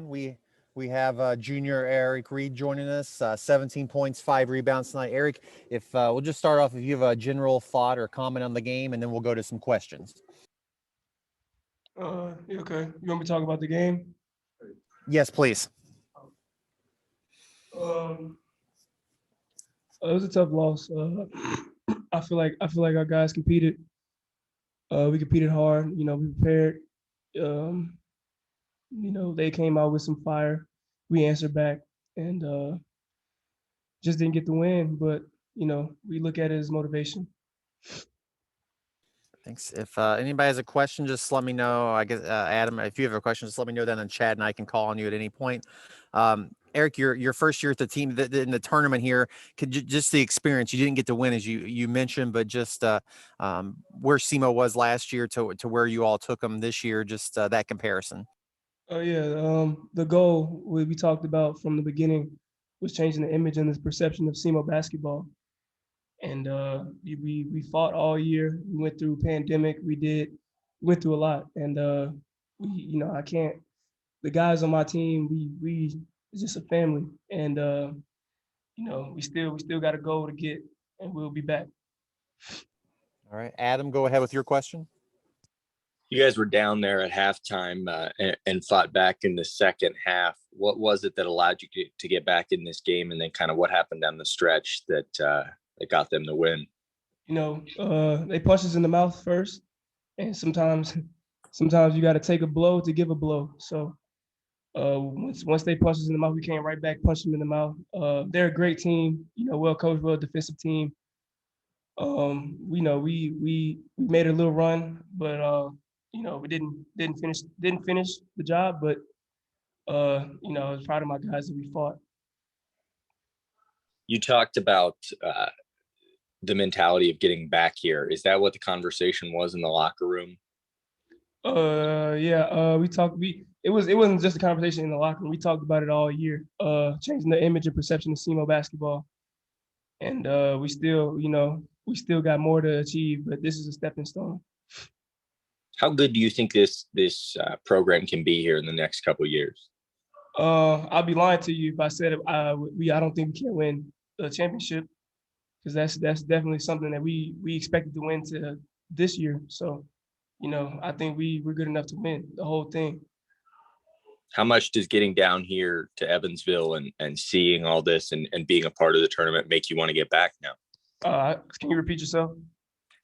We have junior Eric Reed joining us. 17 points, 5 rebounds tonight. Eric, if we'll just start off, if you have a general thought or comment on the game, and then we'll go to some questions. Yeah, okay. You want me to talk about the game? Yes, please. Um, it was a tough loss. I feel like our guys competed. We competed hard. We prepared. Um, they came out with some fire. We answered back, and just didn't get the win. But we look at it as motivation. Thanks. If anybody has a question, just let me know. I guess Adam, if you have a question, just let me know that in chat, and I can call on you at any point. Eric, your first year at the team in the tournament here, just the experience. You didn't get to win, as you mentioned, but just where SEMO was last year to where you all took them this year, just that comparison. Oh yeah, the goal we talked about from the beginning was changing the image and the perception of SEMO basketball. And we fought all year. We went through pandemic. We went through a lot, and I can't. The guys on my team, we it's just a family, and we still got a goal to get, and we'll be back. All right, Adam, go ahead with your question. You guys were down there at halftime and fought back in the second half. What was it that allowed you to get back in this game, and then kind of what happened down the stretch that got them the win? They punch us in the mouth first, and sometimes you got to take a blow to give a blow. So once they punch us in the mouth, we came right back, punch them in the mouth. They're a great team, well coached, well defensive team. We know we made a little run, but we didn't finish the job. But I was proud of my guys that we fought. You talked about the mentality of getting back here. Is that what the conversation was in the locker room? Yeah. We talked. It wasn't just a conversation in the locker room. We talked about it all year. Changing the image and perception of SEMO basketball, and we still got more to achieve. But this is a stepping stone. How good do you think this program can be here in the next couple of years? I'll be lying to you if I said I don't think we can win the championship, because that's definitely something that we expected to win to this year. So, I think we're good enough to win the whole thing. How much does getting down here to Evansville and seeing all this and being a part of the tournament make you want to get back now? Can you repeat yourself?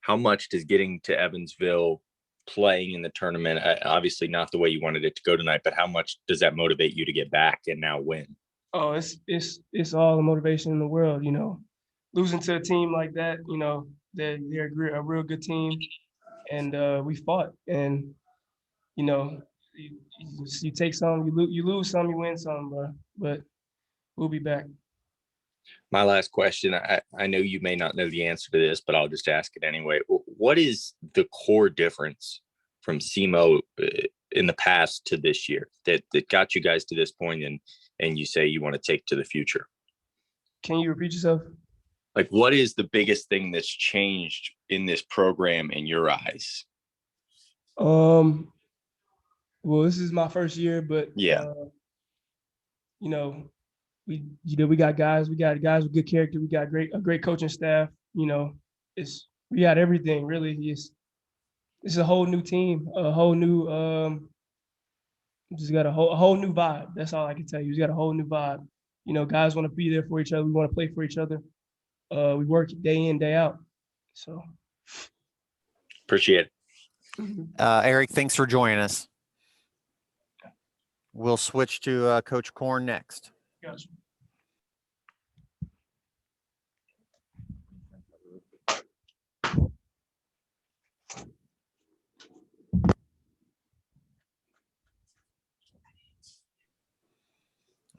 How much does getting to Evansville, playing in the tournament, obviously not the way you wanted it to go tonight, but how much does that motivate you to get back and now win? Oh, it's all the motivation in the world. Losing to a team like that, they're a real good team, and we fought, and you know, you take some, you lose some, you win some, but we'll be back. My last question, I know you may not know the answer to this, but I'll just ask it anyway. What is the core difference from SEMO in the past to this year that got you guys to this point and you say you want to take to the future? Can you repeat yourself? Like, what is the biggest thing that's changed in this program in your eyes? Well, this is my first year, but Yeah. you know, we got guys with good character. We got a great coaching staff. We got everything really. It's a whole new team, a whole new just got a whole new vibe. That's all I can tell you. We got a whole new vibe. Guys want to be there for each other. We want to play for each other. We work day in, day out. So Appreciate it. Eric, thanks for joining us. We'll switch to Coach Korn next. Gotcha.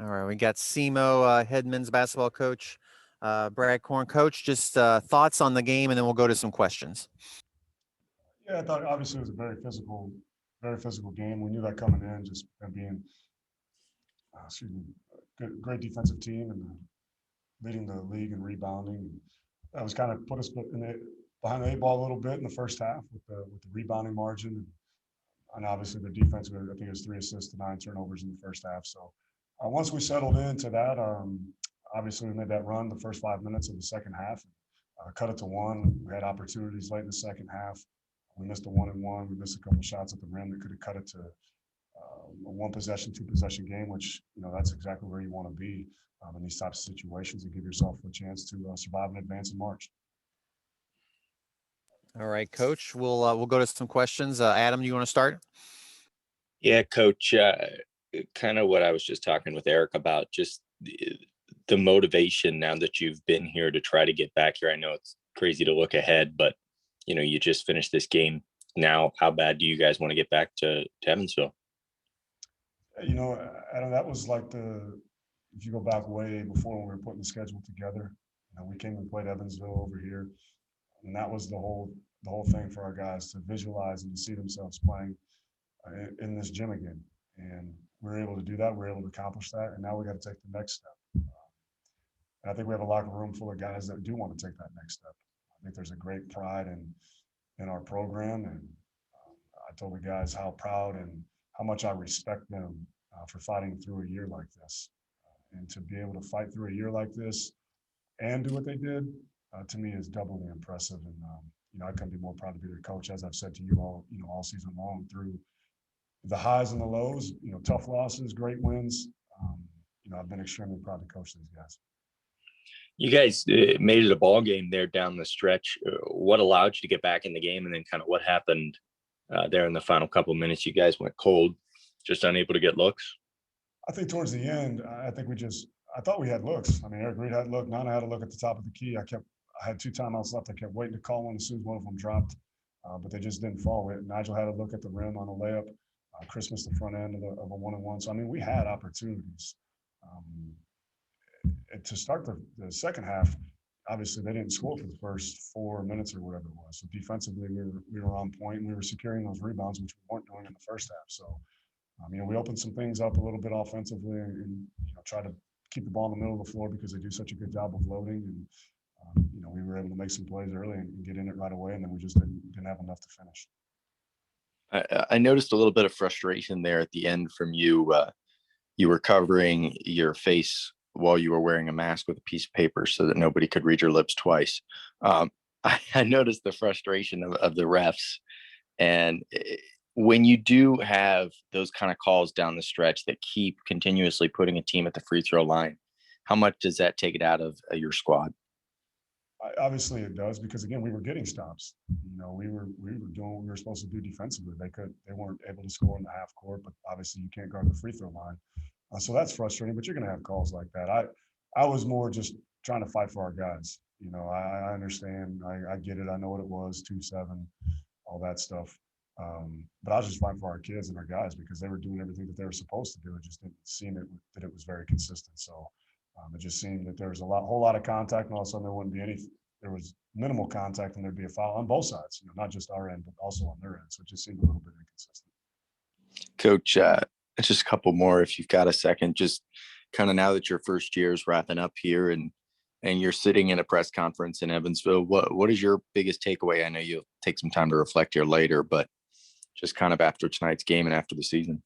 All right, we got SEMO head men's basketball coach Brad Korn. Coach, just thoughts on the game, and then we'll go to some questions. Yeah, I thought obviously it was a very physical game. We knew that coming in, just being, great defensive team and leading the league in rebounding. That was kind of put us behind the eight ball a little bit in the first half with the rebounding margin. And obviously the defense, I think it was 3 assists to 9 turnovers in the first half. So once we settled into that, obviously we made that run the first 5 minutes of the second half, cut it to 1. We had opportunities late in the second half. We missed a 1-and-1. We missed a couple of shots at the rim that could have cut it to a 1 possession, 2 possession game, which, that's exactly where you want to be in these types of situations and give yourself a chance to survive and advance in March. All right, Coach. We'll go to some questions. Adam, you want to start? Yeah, Coach. Kind of what I was just talking with Eric about, just the motivation now that you've been here to try to get back here. I know it's crazy to look ahead, but you just finished this game. Now, how bad do you guys want to get back to Evansville? Adam, that was like if you go back way before when we were putting the schedule together, we came and played Evansville over here, and that was the whole thing for our guys to visualize and to see themselves playing in this gym again. And we were able to do that. We were able to accomplish that, and now we got to take the next step. And I think we have a locker room full of guys that do want to take that next step. I think there's a great pride in our program, and I told the guys how proud and how much I respect them for fighting through a year like this. And to be able to fight through a year like this and do what they did, to me is doubly impressive. And I couldn't be more proud to be their coach, as I've said to you all season long, through the highs and the lows, tough losses, great wins. I've been extremely proud to coach these guys. You guys made it a ball game there down the stretch. What allowed you to get back in the game, and then kind of what happened there in the final couple of minutes? You guys went cold, just unable to get looks. I think towards the end, I thought we had looks. I mean, Eric Reed had a look. Nana had a look at the top of the key. I had 2 timeouts left. I kept waiting to call one as soon as one of them dropped, but they just didn't fall. Nigel had a look at the rim on a layup. Chris missed the front end of a 1-and-1. So, I mean, we had opportunities. To start the second half, obviously they didn't score for the first 4 minutes or whatever it was. So defensively, we were on point, and we were securing those rebounds, which we weren't doing in the first half. So, we opened some things up a little bit offensively, and try to keep the ball in the middle of the floor because they do such a good job of loading. And we were able to make some plays early and get in it right away, and then we just didn't have enough to finish. I noticed a little bit of frustration there at the end from you. You were covering your face while you were wearing a mask with a piece of paper so that nobody could read your lips twice. I noticed the frustration of the refs. And when you do have those kind of calls down the stretch that keep continuously putting a team at the free throw line, how much does that take it out of your squad? Obviously it does, because again, we were getting stops. We were doing what we were supposed to do defensively. They weren't able to score in the half court, but obviously you can't guard the free throw line. So that's frustrating, but you're going to have calls like that. I was more just trying to fight for our guys. I understand. I get it. I know what it was, 2-7, all that stuff. But I was just fighting for our kids and our guys because they were doing everything that they were supposed to do. It just didn't seem that it was very consistent. So it just seemed that there was whole lot of contact, and all of a sudden there was minimal contact, and there'd be a foul on both sides, not just our end, but also on their end. So it just seemed a little bit inconsistent. Coach, just a couple more if you've got a second. Just kind of now that your first year is wrapping up here and you're sitting in a press conference in Evansville, what is your biggest takeaway? I know you'll take some time to reflect here later, but just kind of after tonight's game and after the season.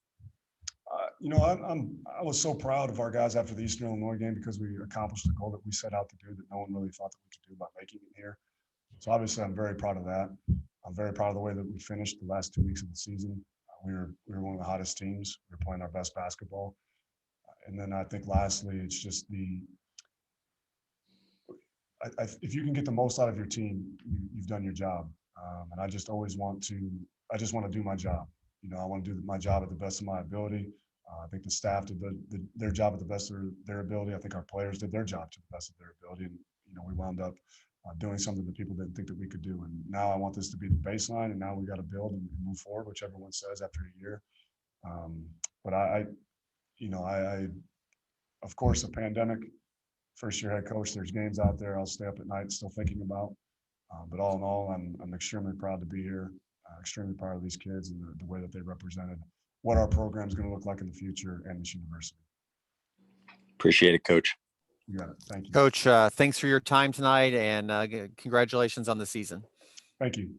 I was so proud of our guys after the Eastern Illinois game because we accomplished the goal that we set out to do that no one really thought that we could do by making it here. So obviously I'm very proud of that. I'm very proud of the way that we finished the last 2 weeks of the season. We were one of the hottest teams. We were playing our best basketball. And then I think lastly, it's just if you can get the most out of your team, you've done your job. And I just want to do my job. I want to do my job at the best of my ability. I think the staff did their job at the best of their ability. I think our players did their job to the best of their ability. And, we wound up doing something that people didn't think that we could do. And now I want this to be the baseline, and now we got to build and move forward, which everyone says after a year. But of course, a pandemic, first year head coach, there's games out there I'll stay up at night still thinking about. But all in all, I'm extremely proud to be here, extremely proud of these kids and the way that they represented what our program is going to look like in the future and this university. Appreciate it, Coach. You got it. Thank you. Coach, thanks for your time tonight, and congratulations on the season. Thank you.